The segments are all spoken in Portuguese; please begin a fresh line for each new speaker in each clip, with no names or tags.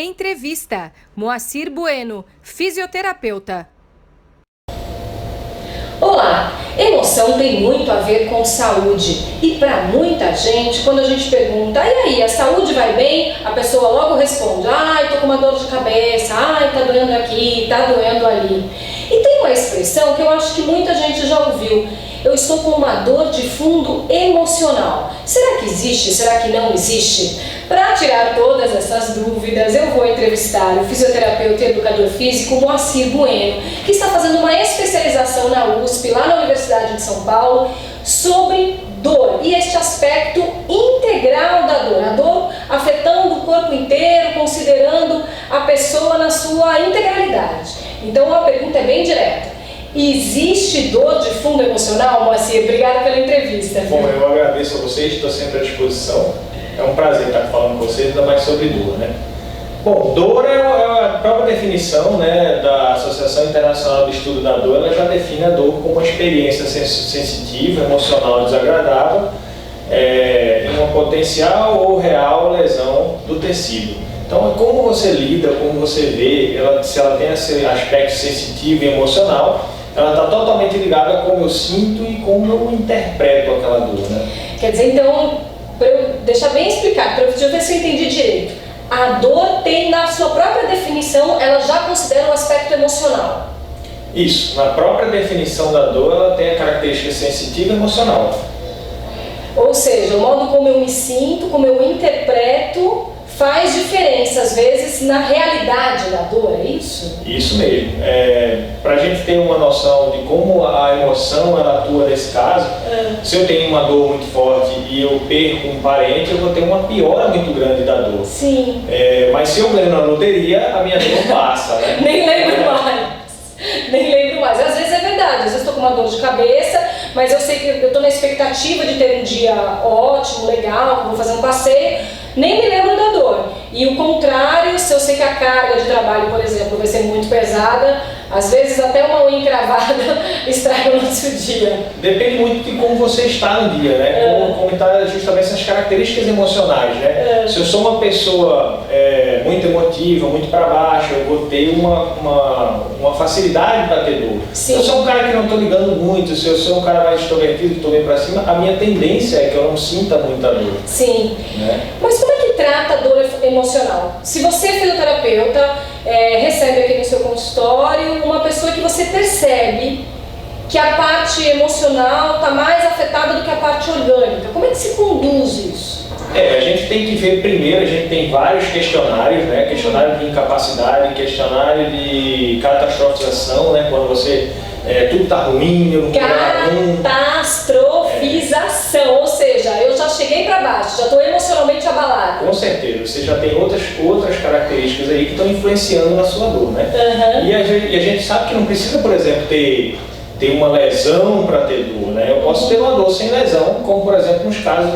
Entrevista. Moacir Bueno, fisioterapeuta.
Olá, emoção tem muito a ver com saúde e para muita gente, quando a gente pergunta, e aí, a saúde vai bem? A pessoa logo responde, ai, tô com uma dor de cabeça, ai, tá doendo aqui, tá doendo ali. E tem uma expressão que eu acho que muita gente já ouviu, eu estou com uma dor de fundo emocional. Será que existe? Será que não existe? Para tirar todas essas dúvidas, eu vou entrevistar o fisioterapeuta e educador físico Moacir Bueno, que está fazendo uma especialização na USP, lá na Universidade de São Paulo, sobre dor e este aspecto integral da dor, a dor afetando o corpo inteiro, considerando a pessoa na sua integralidade. Então a pergunta é bem direta. Existe dor de fundo emocional, Moacir? Obrigada pela entrevista.
Bom, eu agradeço a vocês, estou sempre à disposição. É um prazer estar falando com vocês, ainda mais sobre dor, né? Bom, dor é a própria definição, né, da Associação Internacional de Estudo da Dor. Ela já define a dor como uma experiência sensitiva, emocional desagradável, em uma potencial ou real lesão do tecido. Então, como você lida, como você vê, se ela tem esse aspecto sensitivo e emocional, ela está totalmente ligada a como eu sinto e como eu interpreto aquela dor, né?
Quer dizer, então, para eu deixar bem explicado, para eu ver se eu entendi direito, a dor tem na sua própria definição, ela já considera um aspecto emocional.
Isso, na própria definição da dor, ela tem a característica sensitiva e emocional.
Ou seja, o modo como eu me sinto, como eu interpreto, faz diferença, às vezes, na realidade da dor, é isso?
Isso mesmo. Para a gente ter uma noção de como a emoção ela atua nesse caso, se eu tenho uma dor muito forte e eu perco um parente, eu vou ter uma piora muito grande da dor.
Sim.
Mas se eu ganho na loteria, a minha dor não passa, né?
Nem lembro mais. Nem lembro mais. Às vezes é verdade, às vezes estou com uma dor de cabeça, mas eu sei que eu estou na expectativa de ter um dia ótimo, legal, vou fazer um passeio, nem me lembro da dor. E o contrário, se eu sei que a carga de trabalho, por exemplo, vai ser muito pesada, às vezes até uma unha encravada estraga o nosso dia.
Depende muito de como você está no dia, né? Como está justamente essas características emocionais, né? Se eu sou uma pessoa muito emotiva, muito para baixo, eu vou ter uma facilidade para ter dor.
Sim.
Se eu sou um cara que não estou ligando muito, se eu sou um cara mais extrovertido, que estou bem para cima, a minha tendência é que eu não sinta muita dor.
Sim.
Né?
Mas como é que trata a dor emocional? Se você é fisioterapeuta, recebe aqui no seu consultório uma pessoa que você percebe que a parte emocional está mais afetada do que a parte orgânica, como é que se conduz isso?
A gente tem que ver primeiro, a gente tem vários questionários, né? Questionário de incapacidade, questionário de catastrofização, né? Quando você, tudo está ruim, eu não vou
Catastrofização, ou seja, eu já cheguei para baixo, já estou emocionalmente abalada.
Com certeza, você já tem outras características aí que estão influenciando na sua dor, né? E a gente sabe que não precisa, por exemplo, ter uma lesão para ter dor, né? Eu posso ter uma dor sem lesão, como por exemplo nos casos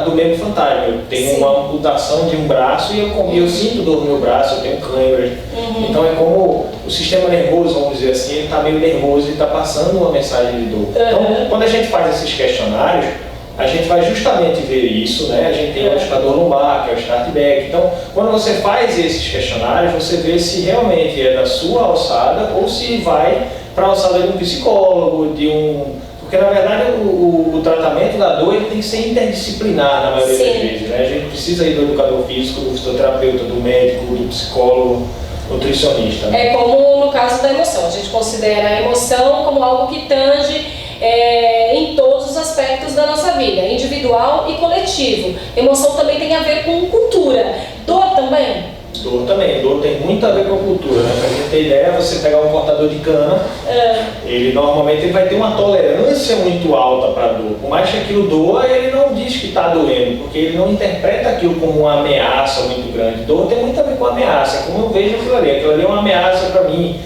do membro fantasma. Eu tenho uma amputação de um braço e eu sinto dor no meu braço, eu tenho câimbras. Então é como o sistema nervoso, vamos dizer assim, ele está meio nervoso e está passando uma mensagem de dor. Então, quando a gente faz esses questionários, a gente vai justamente ver isso, né? A gente tem o ajustador lombar, que é o Startback. Então, quando você faz esses questionários, você vê se realmente é da sua alçada ou se vai para a alçada de um psicólogo, porque na verdade o tratamento da dor ele tem que ser interdisciplinar na maioria das vezes, né? A gente precisa ir do educador físico, do fisioterapeuta, do médico, do psicólogo, nutricionista.
Né? É como no caso da emoção, a gente considera a emoção como algo que tange em todos os aspectos da nossa vida, individual e coletivo. Emoção também tem a ver com cultura. Dor também?
Dor também. Dor tem muito a ver com a cultura, né? Pra gente ter ideia, você pegar um cortador de cana, ele normalmente vai ter uma tolerância muito alta para dor. Por mais que aquilo doa, ele não diz que está doendo, porque ele não interpreta aquilo como uma ameaça muito grande. Dor tem muito a ver com ameaça, como eu vejo aquilo ali é uma ameaça para mim.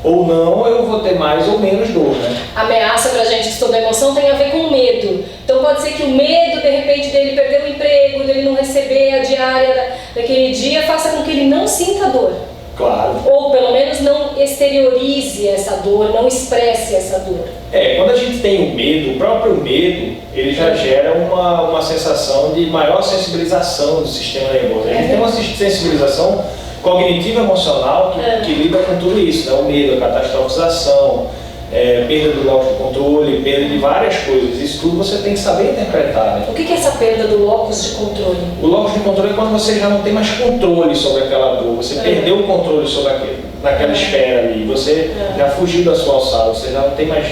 Ou não, eu vou ter mais ou menos dor, né?
Ameaça pra gente que estuda emoção tem a ver com medo. Então pode ser que o medo, de repente, dele perder o emprego, dele não receber a diária daquele dia, faça com que ele não sinta dor.
Claro.
Ou pelo menos não exteriorize essa dor, não expresse essa dor.
Quando a gente tem o medo, o próprio medo, ele já gera uma sensação de maior sensibilização do sistema nervoso. A gente tem uma sensibilização cognitivo emocional que lida com tudo isso, né? O medo, a catastrofização, perda do locus de controle, perda de várias coisas. Isso tudo você tem que saber interpretar. Né?
O que é essa perda do locus de controle?
O locus de controle é quando você já não tem mais controle sobre aquela dor, você perdeu o controle sobre naquela esfera ali, você já fugiu da sua alçada, você já não tem mais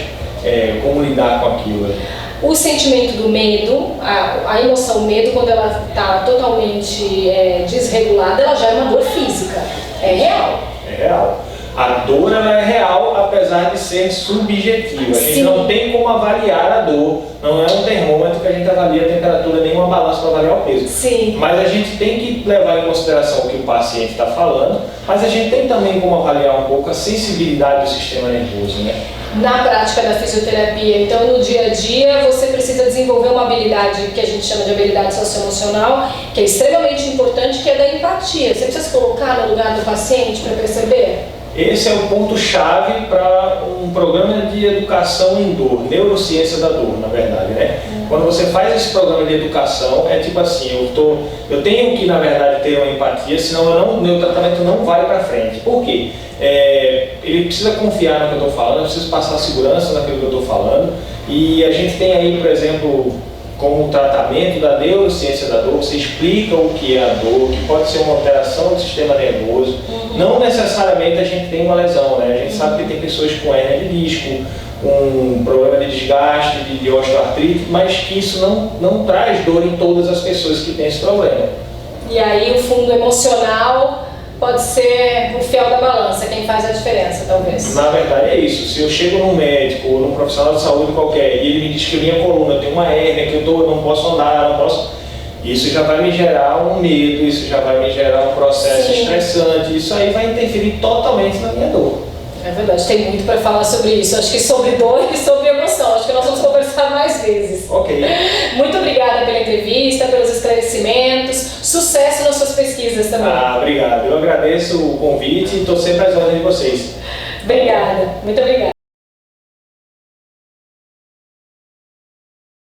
como lidar com aquilo.
O sentimento do medo, a emoção medo, quando ela está totalmente desregulada, ela já é uma dor física. É real.
É real. A dor ela é real, apesar de ser subjetiva. A gente não tem como avaliar a dor. Não é um termômetro que a gente avalia a temperatura, nem uma balança para avaliar o peso.
Sim.
Mas a gente tem que levar em consideração o que o paciente está falando, mas a gente tem também como avaliar um pouco a sensibilidade do sistema nervoso, né?
Na prática da fisioterapia, então no dia a dia você precisa desenvolver uma habilidade que a gente chama de habilidade socioemocional, que é extremamente importante, que é da empatia. Você precisa se colocar no lugar do paciente para perceber?
Esse é o ponto-chave para um programa de educação em dor, neurociência da dor, na verdade, né? Quando você faz esse programa de educação, é tipo assim, eu tenho que, na verdade, ter uma empatia, senão meu tratamento não vai para frente. Por quê? Ele precisa confiar no que eu estou falando, eu preciso passar segurança naquilo que eu estou falando, e a gente tem aí, por exemplo, como tratamento da neurociência da dor, você explica o que é a dor, que pode ser uma alteração do sistema nervoso. Não necessariamente a gente tem uma lesão, né? A gente sabe que tem pessoas com hérnia de disco, um problema de desgaste, de osteoartrite, mas que isso não traz dor em todas as pessoas que têm esse problema.
E aí o fundo emocional pode ser o fiel da balança, quem faz a diferença, talvez.
Na verdade é isso. Se eu chego num médico ou num profissional de saúde qualquer e ele me diz que a minha coluna tem uma hérnia, que eu não posso andar, não posso... Isso já vai me gerar um medo, isso já vai me gerar um processo estressante, isso aí vai interferir totalmente na minha dor.
É verdade, tem muito para falar sobre isso. Acho que sobre dor e sobre emoção. Acho que nós vamos conversar mais vezes.
Ok.
Muito obrigada pela entrevista, pelos esclarecimentos. Sucesso nas suas pesquisas também.
Obrigado. Eu agradeço o convite e estou sempre às ordens de vocês.
Obrigada. Muito obrigada.